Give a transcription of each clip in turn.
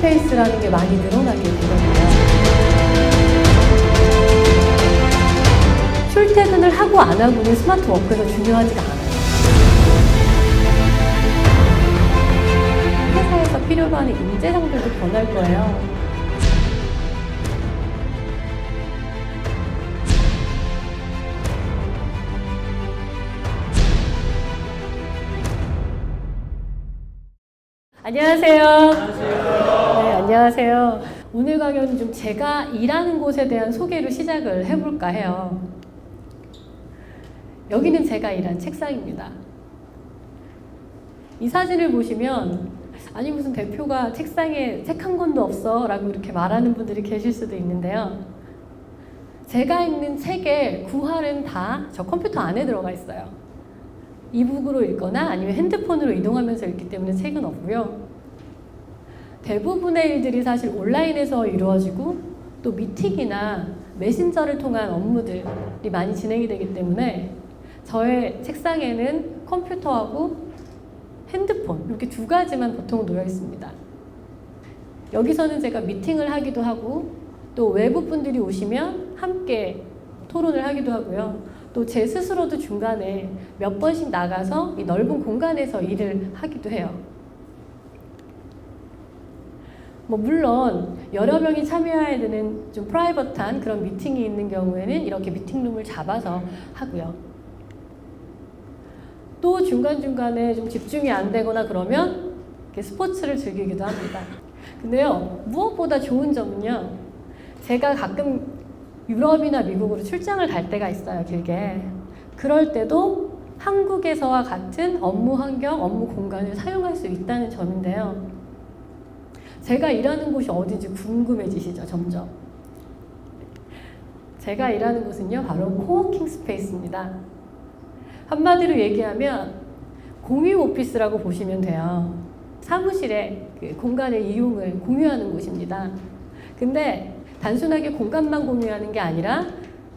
스페이스라는 게 많이 늘어나게 되거든요. 출퇴근을 하고 안 하고는 스마트 워크에서 중요하지가 않아요. 회사에서 필요로 하는 인재상들도 변할 거예요. 안녕하세요. 네, 안녕하세요. 오늘 강연은 좀 제가 일하는 곳에 대한 소개로 시작을 해볼까 해요. 여기는 제가 일한 책상입니다. 이 사진을 보시면 아니 무슨 대표가 책상에 책 한 권도 없어 라고 이렇게 말하는 분들이 계실 수도 있는데요. 제가 읽는 책의 9할은 다 저 컴퓨터 안에 들어가 있어요. 이북으로 읽거나 아니면 핸드폰으로 이동하면서 읽기 때문에 책은 없고요. 대부분의 일들이 사실 온라인에서 이루어지고 또 미팅이나 메신저를 통한 업무들이 많이 진행이 되기 때문에 저의 책상에는 컴퓨터하고 핸드폰 이렇게 두 가지만 보통 놓여 있습니다. 여기서는 제가 미팅을 하기도 하고 또 외부 분들이 오시면 함께 토론을 하기도 하고요. 또 제 스스로도 중간에 몇 번씩 나가서 이 넓은 공간에서 일을 하기도 해요. 물론 여러 명이 참여해야 되는 좀 프라이버트한 그런 미팅이 있는 경우에는 이렇게 미팅룸을 잡아서 하고요. 또 중간중간에 좀 집중이 안 되거나 그러면 이렇게 스포츠를 즐기기도 합니다. 근데요, 무엇보다 좋은 점은요, 제가 가끔 유럽이나 미국으로 출장을 갈 때가 있어요, 길게. 그럴 때도 한국에서와 같은 업무 환경, 업무 공간을 사용할 수 있다는 점인데요. 제가 일하는 곳이 어딘지 궁금해지시죠, 점점. 제가 일하는 곳은요, 바로 코워킹 스페이스입니다. 한마디로 얘기하면 공유 오피스라고 보시면 돼요. 사무실의 그 공간의 이용을 공유하는 곳입니다. 근데 단순하게 공간만 공유하는 게 아니라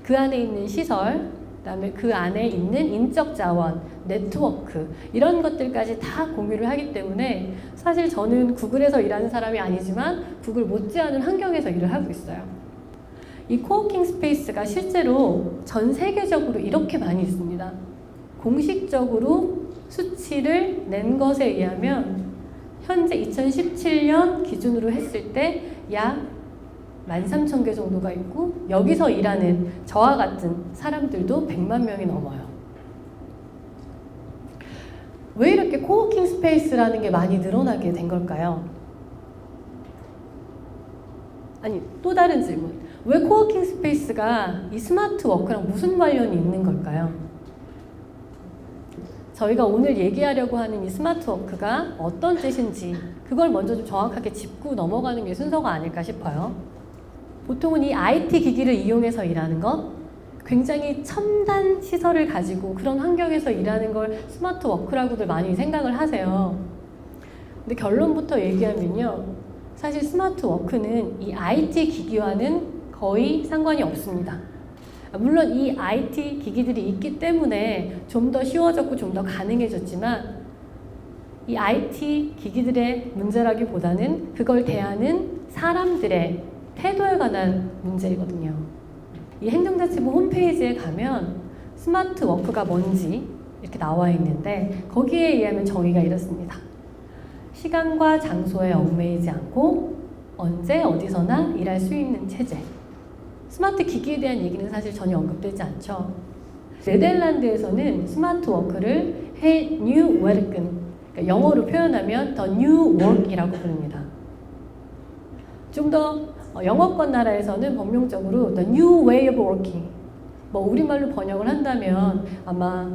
그 안에 있는 시설, 그다음에 그 안에 있는 인적 자원, 네트워크 이런 것들까지 다 공유를 하기 때문에 사실 저는 구글에서 일하는 사람이 아니지만 구글 못지않은 환경에서 일을 하고 있어요. 이 코워킹 스페이스가 실제로 전 세계적으로 이렇게 많이 있습니다. 공식적으로 수치를 낸 것에 의하면 현재 2017년 기준으로 했을 때 약 13,000개 정도가 있고 여기서 일하는 저와 같은 사람들도 100만 명이 넘어요. 왜 이렇게 코워킹 스페이스라는 게 많이 늘어나게 된 걸까요? 아니, 또 다른 질문. 왜 코워킹 스페이스가 이 스마트 워크랑 무슨 관련이 있는 걸까요? 저희가 오늘 얘기하려고 하는 이 스마트 워크가 어떤 뜻인지 그걸 먼저 좀 정확하게 짚고 넘어가는 게 순서가 아닐까 싶어요. 보통은 이 IT 기기를 이용해서 일하는 것, 굉장히 첨단 시설을 가지고 그런 환경에서 일하는 걸 스마트 워크라고들 많이 생각을 하세요. 근데 결론부터 얘기하면요, 사실 스마트 워크는 이 IT 기기와는 거의 상관이 없습니다. 물론 이 IT 기기들이 있기 때문에 좀 더 쉬워졌고 좀 더 가능해졌지만 이 IT 기기들의 문제라기보다는 그걸 대하는 사람들의 태도에 관한 문제이거든요. 이 행정자치부 홈페이지에 가면 스마트 워크가 뭔지 이렇게 나와 있는데 거기에 의하면 정의가 이렇습니다. 시간과 장소에 얽매이지 않고 언제 어디서나 일할 수 있는 체제. 스마트 기기에 대한 얘기는 사실 전혀 언급되지 않죠. 네덜란드에서는 스마트 워크를 new werken, 그러니까 영어로 표현하면 the new work이라고 부릅니다. 좀 더 영어권 나라에서는 법령적으로 the new way of working, 우리말로 번역을 한다면 아마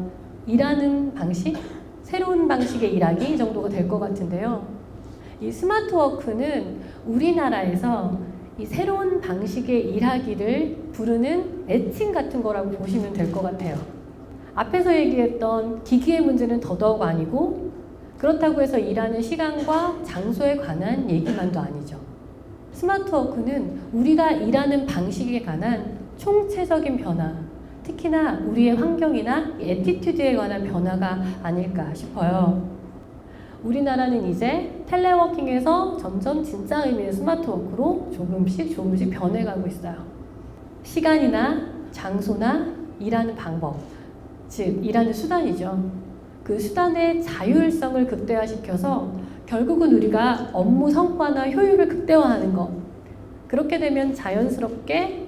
일하는 방식, 새로운 방식의 일하기 정도가 될 것 같은데요. 이 스마트 워크는 우리나라에서 이 새로운 방식의 일하기를 부르는 애칭 같은 거라고 보시면 될 것 같아요. 앞에서 얘기했던 기기의 문제는 더더욱 아니고 그렇다고 해서 일하는 시간과 장소에 관한 얘기만도 아니죠. 스마트 워크는 우리가 일하는 방식에 관한 총체적인 변화, 특히나 우리의 환경이나 애티튜드에 관한 변화가 아닐까 싶어요. 우리나라는 이제 텔레워킹에서 점점 진짜 의미의 스마트워크로 조금씩 변해가고 있어요. 시간이나 장소나 일하는 방법, 즉 일하는 수단이죠. 그 수단의 자율성을 극대화시켜서 결국은 우리가 업무 성과나 효율을 극대화하는 것. 그렇게 되면 자연스럽게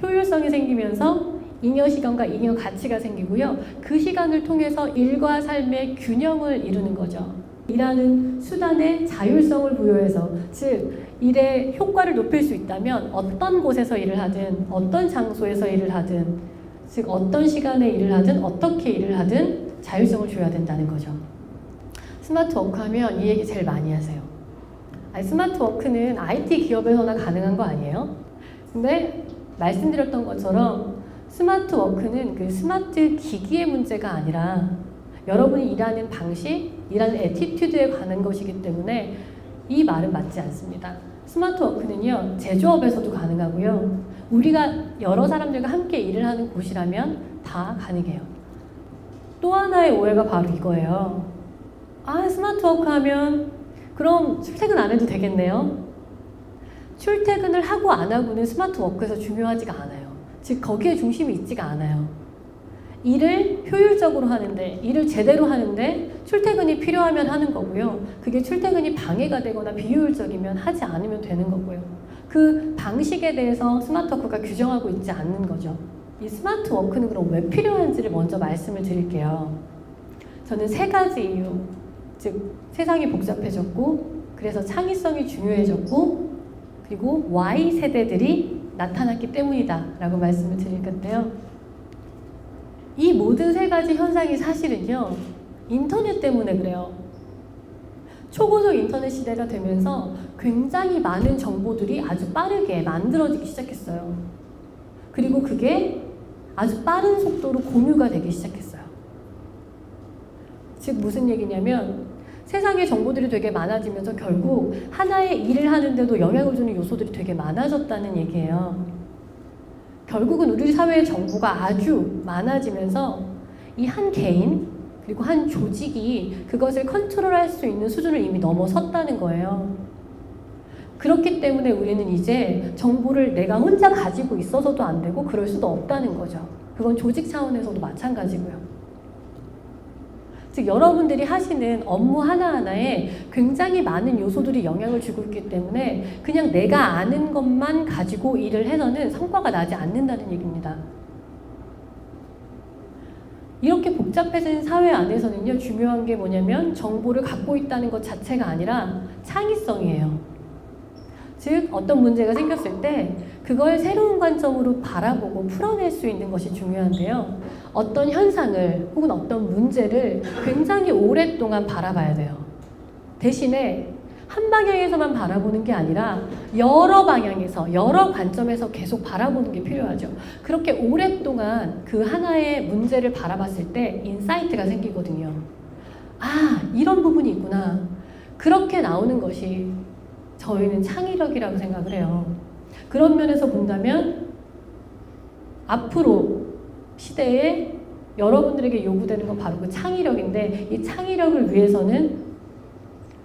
효율성이 생기면서 잉여 시간과 잉여 가치가 생기고요. 그 시간을 통해서 일과 삶의 균형을 이루는 거죠. 일하는 수단의 자율성을 부여해서, 즉 일의 효과를 높일 수 있다면 어떤 곳에서 일을 하든 어떤 장소에서 일을 하든, 즉 어떤 시간에 일을 하든 어떻게 일을 하든 자율성을 줘야 된다는 거죠. 스마트워크 하면 이 얘기 제일 많이 하세요. 아니, 스마트워크는 IT 기업에서나 가능한 거 아니에요? 근데 말씀드렸던 것처럼 스마트워크는 그 스마트 기기의 문제가 아니라 여러분이 일하는 방식, 일하는 애티튜드에 관한 것이기 때문에 이 말은 맞지 않습니다. 스마트워크는요, 제조업에서도 가능하고요. 우리가 여러 사람들과 함께 일을 하는 곳이라면 다 가능해요. 또 하나의 오해가 바로 이거예요. 아, 스마트워크 하면 그럼 출퇴근 안 해도 되겠네요. 출퇴근을 하고 안 하고는 스마트워크에서 중요하지가 않아요. 즉 거기에 중심이 있지가 않아요. 일을 효율적으로 하는데, 일을 제대로 하는데 출퇴근이 필요하면 하는 거고요. 그게 출퇴근이 방해가 되거나 비효율적이면 하지 않으면 되는 거고요. 그 방식에 대해서 스마트워크가 규정하고 있지 않는 거죠. 이 스마트워크는 그럼 왜 필요한지를 먼저 말씀을 드릴게요. 저는 3가지 이유, 즉 세상이 복잡해졌고 그래서 창의성이 중요해졌고 그리고 Y세대들이 나타났기 때문이다 라고 말씀을 드릴 건데요. 이 모든 3가지 현상이 사실은요, 인터넷 때문에 그래요. 초고속 인터넷 시대가 되면서 굉장히 많은 정보들이 아주 빠르게 만들어지기 시작했어요. 그리고 그게 아주 빠른 속도로 공유가 되기 시작했어요. 즉 무슨 얘기냐면 세상에 정보들이 되게 많아지면서 결국 하나의 일을 하는데도 영향을 주는 요소들이 되게 많아졌다는 얘기예요. 결국은 우리 사회의 정보가 아주 많아지면서 이 한 개인 그리고 한 조직이 그것을 컨트롤할 수 있는 수준을 이미 넘어섰다는 거예요. 그렇기 때문에 우리는 이제 정보를 내가 혼자 가지고 있어서도 안 되고 그럴 수도 없다는 거죠. 그건 조직 차원에서도 마찬가지고요. 즉 여러분들이 하시는 업무 하나하나에 굉장히 많은 요소들이 영향을 주고 있기 때문에 그냥 내가 아는 것만 가지고 일을 해서는 성과가 나지 않는다는 얘기입니다. 이렇게 복잡해진 사회 안에서는요, 중요한 게 뭐냐면 정보를 갖고 있다는 것 자체가 아니라 창의성이에요. 즉 어떤 문제가 생겼을 때 그걸 새로운 관점으로 바라보고 풀어낼 수 있는 것이 중요한데요. 어떤 현상을 혹은 어떤 문제를 굉장히 오랫동안 바라봐야 돼요. 대신에 한 방향에서만 바라보는 게 아니라 여러 방향에서, 여러 관점에서 계속 바라보는 게 필요하죠. 그렇게 오랫동안 그 하나의 문제를 바라봤을 때 인사이트가 생기거든요. 아, 이런 부분이 있구나. 그렇게 나오는 것이 저희는 창의력이라고 생각을 해요. 그런 면에서 본다면 앞으로 시대에 여러분들에게 요구되는 건 바로 그 창의력인데, 이 창의력을 위해서는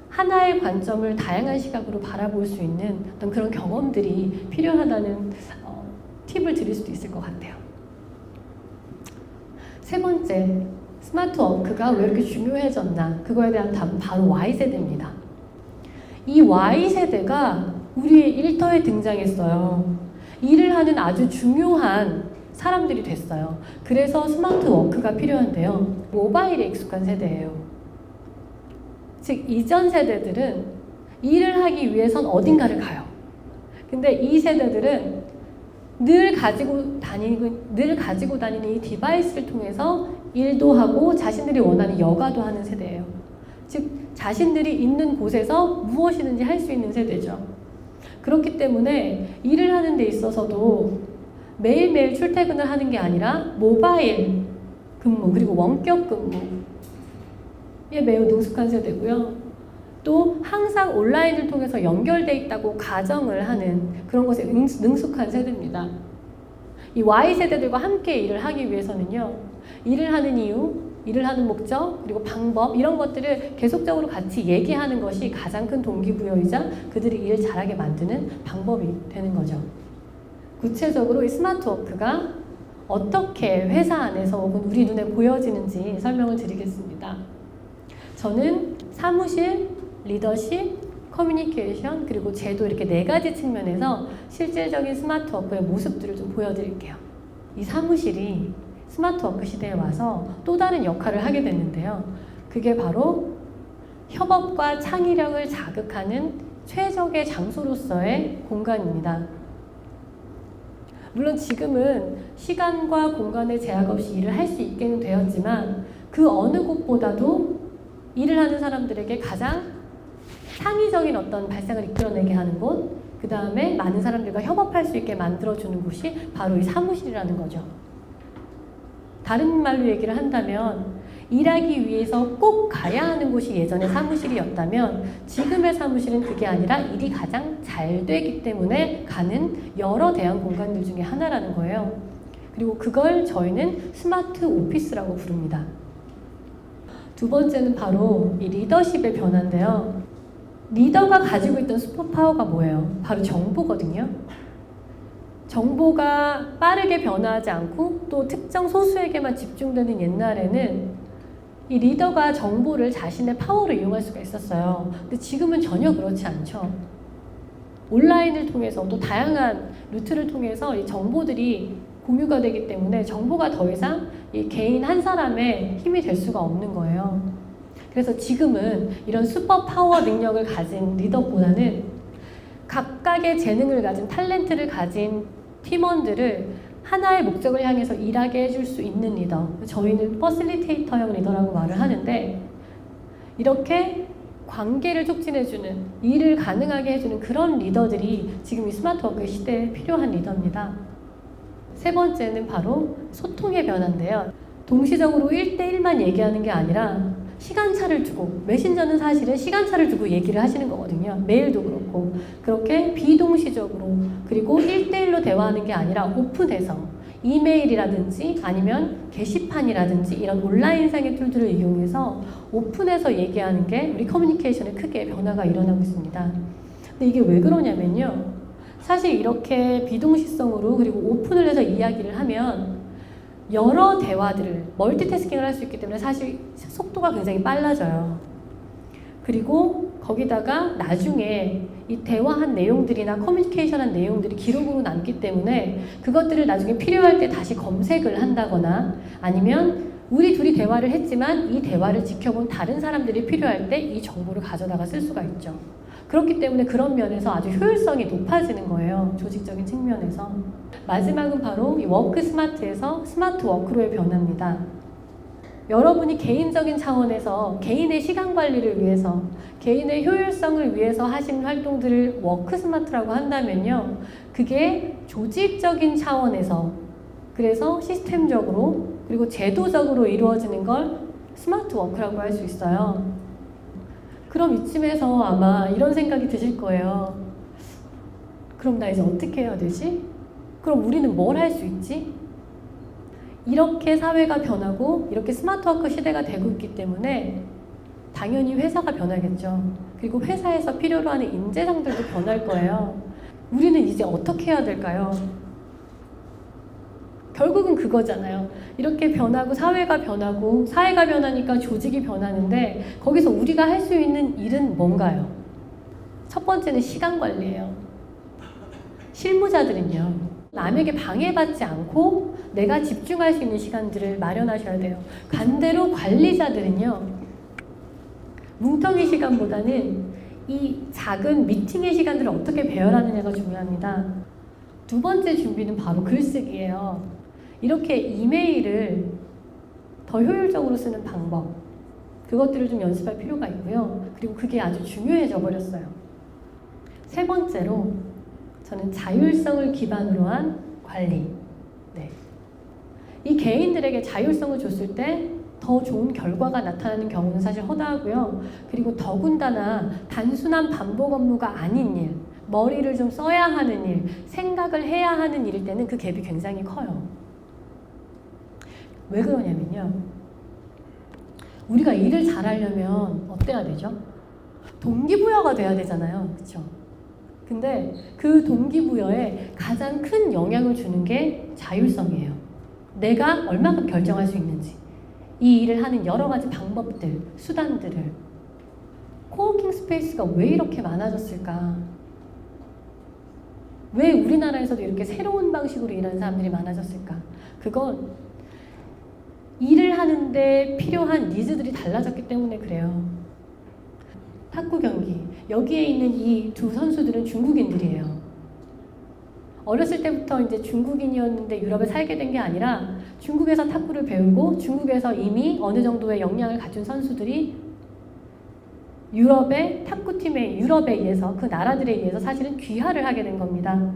하나의 관점을 다양한 시각으로 바라볼 수 있는 어떤 그런 경험들이 필요하다는 팁을 드릴 수도 있을 것 같아요. 3번째, 스마트워크가 왜 이렇게 중요해졌나? 그거에 대한 답은 바로 Y세대입니다. 이 Y세대가 우리의 일터에 등장했어요. 일을 하는 아주 중요한 사람들이 됐어요. 그래서 스마트워크가 필요한데요. 모바일에 익숙한 세대예요. 즉 이전 세대들은 일을 하기 위해선 어딘가를 가요. 근데 이 세대들은 늘 가지고 다니는 이 디바이스를 통해서 일도 하고 자신들이 원하는 여가도 하는 세대예요. 즉 자신들이 있는 곳에서 무엇이든지 할 수 있는 세대죠. 그렇기 때문에 일을 하는 데 있어서도 매일매일 출퇴근을 하는 게 아니라 모바일 근무 그리고 원격 근무에 매우 능숙한 세대고요. 또 항상 온라인을 통해서 연결돼 있다고 가정을 하는 그런 것에 능숙한 세대입니다. 이 Y세대들과 함께 일을 하기 위해서는요, 일을 하는 이유, 일을 하는 목적, 그리고 방법 이런 것들을 계속적으로 같이 얘기하는 것이 가장 큰 동기부여이자 그들이 일을 잘하게 만드는 방법이 되는 거죠. 구체적으로 이 스마트 워크가 어떻게 회사 안에서 혹은 우리 눈에 보여지는지 설명을 드리겠습니다. 저는 사무실, 리더십, 커뮤니케이션, 그리고 제도 이렇게 4가지 측면에서 실질적인 스마트 워크의 모습들을 좀 보여드릴게요. 이 사무실이 스마트 워크 시대에 와서 또 다른 역할을 하게 됐는데요. 그게 바로 협업과 창의력을 자극하는 최적의 장소로서의 공간입니다. 물론 지금은 시간과 공간의 제약 없이 일을 할 수 있게는 되었지만 그 어느 곳보다도 일을 하는 사람들에게 가장 창의적인 어떤 발상을 이끌어내게 하는 곳, 그 다음에 많은 사람들과 협업할 수 있게 만들어주는 곳이 바로 이 사무실이라는 거죠. 다른 말로 얘기를 한다면 일하기 위해서 꼭 가야 하는 곳이 예전에 사무실이었다면 지금의 사무실은 그게 아니라 일이 가장 잘 되기 때문에 가는 여러 대형 공간들 중에 하나라는 거예요. 그리고 그걸 저희는 스마트 오피스라고 부릅니다. 두 번째는 바로 이 리더십의 변화인데요. 리더가 가지고 있던 슈퍼파워가 뭐예요? 바로 정보거든요. 정보가 빠르게 변화하지 않고 또 특정 소수에게만 집중되는 옛날에는 이 리더가 정보를 자신의 파워로 이용할 수가 있었어요. 근데 지금은 전혀 그렇지 않죠. 온라인을 통해서 또 다양한 루트를 통해서 이 정보들이 공유가 되기 때문에 정보가 더 이상 이 개인 한 사람의 힘이 될 수가 없는 거예요. 그래서 지금은 이런 슈퍼 파워 능력을 가진 리더보다는 각각의 재능을 가진 탤런트를 가진 팀원들을 하나의 목적을 향해서 일하게 해줄 수 있는 리더, 저희는 퍼실리테이터형 리더라고 말을 하는데 이렇게 관계를 촉진해주는, 일을 가능하게 해주는 그런 리더들이 지금 이 스마트 워크 시대에 필요한 리더입니다. 세 번째는 바로 소통의 변화인데요. 동시적으로 1대1만 얘기하는 게 아니라 시간차를 두고, 메신저는 사실은 시간차를 두고 얘기를 하시는 거거든요. 메일도 그렇고. 그렇게 비동시적으로, 그리고 1대1로 대화하는 게 아니라 오픈해서 이메일이라든지 아니면 게시판이라든지 이런 온라인상의 툴들을 이용해서 오픈해서 얘기하는 게 우리 커뮤니케이션에 크게 변화가 일어나고 있습니다. 근데 이게 왜 그러냐면요. 사실 이렇게 비동시성으로 그리고 오픈을 해서 이야기를 하면 여러 대화들을 멀티태스킹을 할 수 있기 때문에 사실 속도가 굉장히 빨라져요. 그리고 거기다가 나중에 이 대화한 내용들이나 커뮤니케이션한 내용들이 기록으로 남기 때문에 그것들을 나중에 필요할 때 다시 검색을 한다거나 아니면 우리 둘이 대화를 했지만 이 대화를 지켜본 다른 사람들이 필요할 때 이 정보를 가져다가 쓸 수가 있죠. 그렇기 때문에 그런 면에서 아주 효율성이 높아지는 거예요. 조직적인 측면에서. 마지막은 바로 이 워크 스마트에서 스마트 워크로의 변화입니다. 여러분이 개인적인 차원에서 개인의 시간 관리를 위해서, 개인의 효율성을 위해서 하신 활동들을 워크 스마트라고 한다면요. 그게 조직적인 차원에서, 그래서 시스템적으로 그리고 제도적으로 이루어지는 걸 스마트 워크라고 할 수 있어요. 그럼 이쯤에서 아마 이런 생각이 드실 거예요. 그럼 나 이제 어떻게 해야 되지? 그럼 우리는 뭘 할 수 있지? 이렇게 사회가 변하고 이렇게 스마트워크 시대가 되고 있기 때문에 당연히 회사가 변하겠죠. 그리고 회사에서 필요로 하는 인재상들도 변할 거예요. 우리는 이제 어떻게 해야 될까요? 결국은 그거잖아요. 이렇게 변하고 사회가 변하고 사회가 변하니까 조직이 변하는데 거기서 우리가 할 수 있는 일은 뭔가요? 첫 번째는 시간 관리예요. 실무자들은요. 남에게 방해받지 않고 내가 집중할 수 있는 시간들을 마련하셔야 돼요. 반대로 관리자들은요. 뭉텅이 시간보다는 이 작은 미팅의 시간들을 어떻게 배열하느냐가 중요합니다. 두 번째 준비는 바로 글쓰기예요. 이렇게 이메일을 더 효율적으로 쓰는 방법, 그것들을 좀 연습할 필요가 있고요. 그리고 그게 아주 중요해져 버렸어요. 세 번째로 저는 자율성을 기반으로 한 관리. 네. 이 개인들에게 자율성을 줬을 때 더 좋은 결과가 나타나는 경우는 사실 허다하고요. 그리고 더군다나 단순한 반복 업무가 아닌 일, 머리를 좀 써야 하는 일, 생각을 해야 하는 일일 때는 그 갭이 굉장히 커요. 왜 그러냐면요. 우리가 일을 잘하려면 어때야 되죠? 동기부여가 돼야 되잖아요. 그렇죠? 근데 그 동기부여에 가장 큰 영향을 주는 게 자율성이에요. 내가 얼마큼 결정할 수 있는지. 이 일을 하는 여러 가지 방법들, 수단들을. 코워킹 스페이스가 왜 이렇게 많아졌을까? 왜 우리나라에서도 이렇게 새로운 방식으로 일하는 사람들이 많아졌을까? 그건 일을 하는데 필요한 니즈들이 달라졌기 때문에 그래요. 탁구 경기. 여기에 있는 이 두 선수들은 중국인들이에요. 어렸을 때부터 이제 중국인이었는데 유럽에 살게 된 게 아니라 중국에서 탁구를 배우고 중국에서 이미 어느 정도의 역량을 갖춘 선수들이 유럽의 탁구팀에 유럽에 의해서 그 나라들에 의해서 사실은 귀화를 하게 된 겁니다.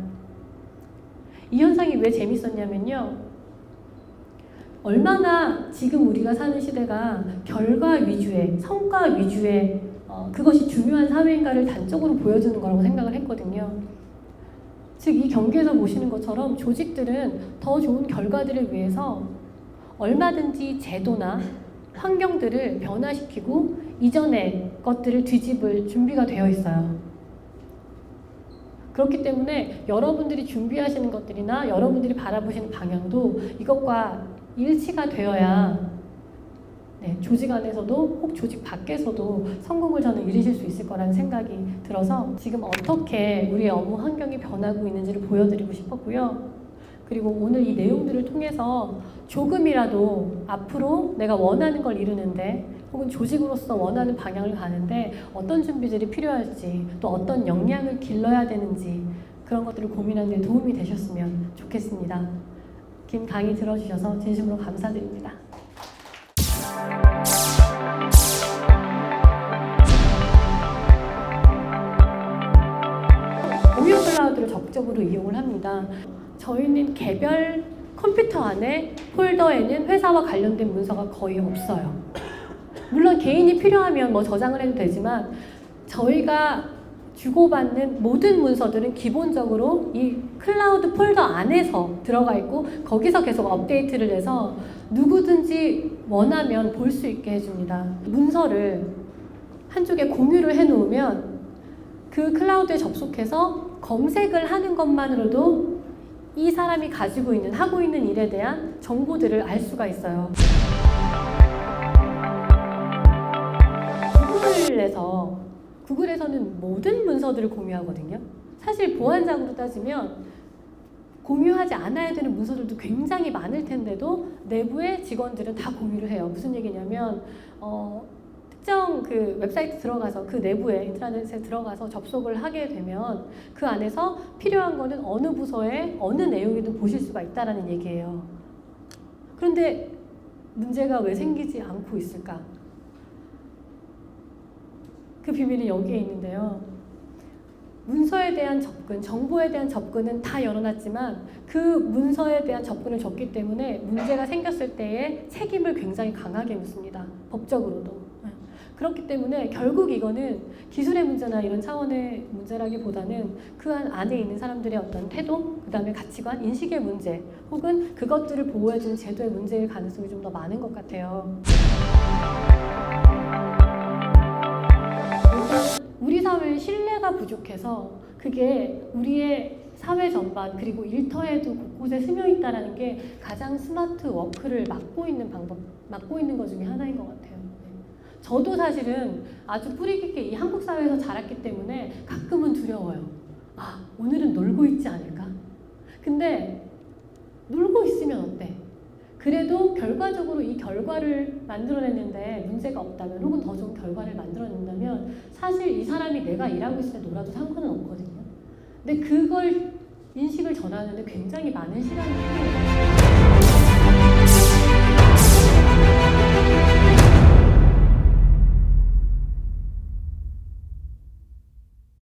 이 현상이 왜 재밌었냐면요. 얼마나 지금 우리가 사는 시대가 결과 위주의 성과 위주의 그것이 중요한 사회인가를 단적으로 보여주는 거라고 생각을 했거든요. 즉 이 경기에서 보시는 것처럼 조직들은 더 좋은 결과들을 위해서 얼마든지 제도나 환경들을 변화시키고 이전의 것들을 뒤집을 준비가 되어 있어요. 그렇기 때문에 여러분들이 준비하시는 것들이나 여러분들이 바라보시는 방향도 이것과 일치가 되어야 조직 안에서도 혹 조직 밖에서도 성공을 저는 이루실 수 있을 거라는 생각이 들어서 지금 어떻게 우리의 업무 환경이 변하고 있는지를 보여드리고 싶었고요. 그리고 오늘 이 내용들을 통해서 조금이라도 앞으로 내가 원하는 걸 이루는데 혹은 조직으로서 원하는 방향을 가는데 어떤 준비들이 필요할지 또 어떤 역량을 길러야 되는지 그런 것들을 고민하는 데 도움이 되셨으면 좋겠습니다. 긴 강의 들어주셔서 진심으로 감사드립니다. 오미오 클라우드를 적극적으로 이용을 합니다. 저희는 개별 컴퓨터 안에 폴더에는 회사와 관련된 문서가 거의 없어요. 물론 개인이 필요하면 뭐 저장을 해도 되지만 저희가 주고받는 모든 문서들은 기본적으로 이 클라우드 폴더 안에서 들어가 있고 거기서 계속 업데이트를 해서 누구든지 원하면 볼 수 있게 해줍니다. 문서를 한쪽에 공유를 해놓으면 그 클라우드에 접속해서 검색을 하는 것만으로도 이 사람이 가지고 있는, 하고 있는 일에 대한 정보들을 알 수가 있어요. 구글에서는 모든 문서들을 공유하거든요. 사실 보안장으로 따지면 공유하지 않아야 되는 문서들도 굉장히 많을 텐데도 내부의 직원들은 다 공유를 해요. 무슨 얘기냐면 특정 그 웹사이트 들어가서 그 내부에 인트라넷에 들어가서 접속을 하게 되면 그 안에서 필요한 거는 어느 부서의 어느 내용이든 보실 수가 있다는 얘기예요. 그런데 문제가 왜 생기지 않고 있을까? 그 비밀이 여기에 있는데요. 문서에 대한 접근, 정보에 대한 접근은 다 열어놨지만 그 문서에 대한 접근을 줬기 때문에 문제가 생겼을 때의 책임을 굉장히 강하게 묻습니다. 법적으로도. 그렇기 때문에 결국 이거는 기술의 문제나 이런 차원의 문제라기보다는 그 안에 있는 사람들의 어떤 태도, 그 다음에 가치관, 인식의 문제 혹은 그것들을 보호해주는 제도의 문제일 가능성이 좀 더 많은 것 같아요. 우리 사회의 신뢰가 부족해서 그게 우리의 사회 전반 그리고 일터에도 곳곳에 스며 있다는 게 가장 스마트 워크를 막고 있는 것 중에 하나인 것 같아요. 저도 사실은 아주 뿌리 깊게 이 한국 사회에서 자랐기 때문에 가끔은 두려워요. 아, 오늘은 놀고 있지 않을까? 근데 놀고 있으면 어때? 그래도 결과적으로 이 결과를 만들어냈는데 문제가 없다면 혹은 더 좋은 결과를 만들어낸다면 사실 이 사람이 내가 일하고 있을 때 놀아도 상관은 없거든요. 근데 그걸 인식을 전하는데 굉장히 많은 시간이 필요해요.